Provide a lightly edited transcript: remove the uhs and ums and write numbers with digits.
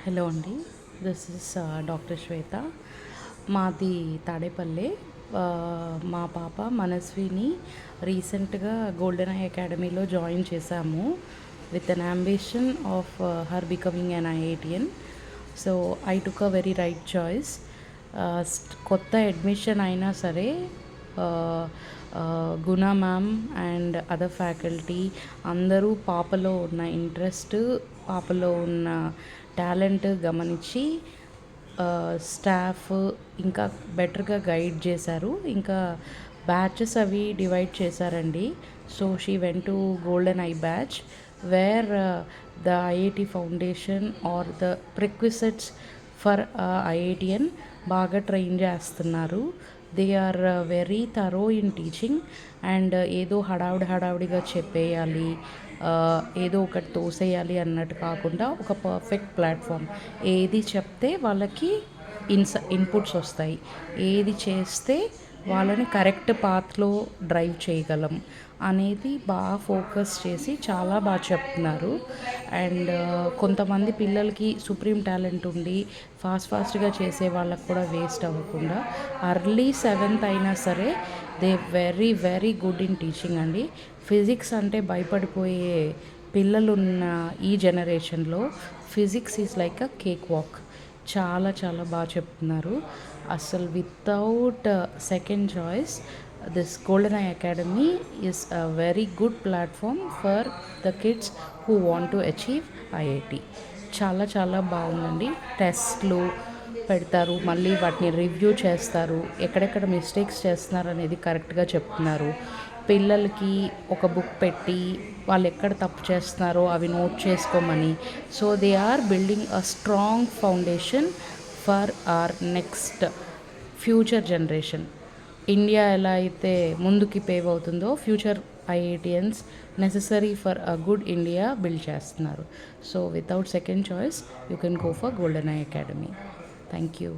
Hello అండి. This is doctor Shweta. మాది తాడేపల్లి. మా పాప మనస్విని రీసెంట్గా గోల్డెన్ ఐ అకాడమీలో జాయిన్ చేశాము with an ambition of her becoming an IITian. So I took a very right choice. కొత్త అడ్మిషన్ అయినా సరే గుణ మ్యామ్ అండ్ అదర్ ఫ్యాకల్టీ అందరూ పాపలో ఉన్న ఇంట్రెస్ట్, పాపలో ఉన్న టాలెంట్ గమనించి స్టాఫ్ ఇంకా బెటర్గా గైడ్ చేశారు. ఇంకా బ్యాచెస్ అవి డివైడ్ చేశారండి. So she went to golden eye batch where the IIT foundation are the prerequisites for IITian బాగా ట్రైన్ చేస్తున్నారు. They are very thorough in teaching and ఏదో హడావుడిగా చెప్పేయాలి, ఏదో ఒకటి తోసేయాలి అన్నట్టు కాకుండా ఒక పర్ఫెక్ట్ ప్లాట్ఫామ్. ఏది చెప్తే వాళ్ళకి ఇన్పుట్స్ వస్తాయి, ఏది చేస్తే వాళ్ళని కరెక్ట్ పాత్లో డ్రైవ్ చేయగలం అనేది బాగా ఫోకస్ చేసి చాలా బాగా చెప్తున్నారు. అండ్ కొంతమంది పిల్లలకి సుప్రీం టాలెంట్ ఉండి ఫాస్ట్గా చేసే వాళ్ళకు కూడా వేస్ట్ అవ్వకుండా అర్లీ 7th అయినా సరే they very good in teaching అండి. ఫిజిక్స్ అంటే భయపడిపోయే పిల్లలున్న ఈ జనరేషన్లో physics is like a cake walk. చాలా బాగా చెప్తున్నారు. అసలు without second choice this golden eye academy is a very good platform for the kids who want to achieve IIT. చాలా బాగుందండి. టెస్ట్లు పెడతారు, మళ్ళీ వాటిని రివ్యూ చేస్తారు, ఎక్కడెక్కడ మిస్టేక్స్ చేస్తున్నారు అనేది కరెక్ట్గా చెప్తున్నారు. పిల్లలకి ఒక బుక్ పెట్టి వాళ్ళు ఎక్కడ తప్పు చేస్తున్నారో అవి నోట్ చేసుకోమని. So they are building a strong foundation for our next future generation. India ఎలా అయితే ముందుకి పేవ్ అవుతుందో future IITians necessary for a good India build చేస్తున్నారు. So without second choice you can go for golden eye academy. Thank you.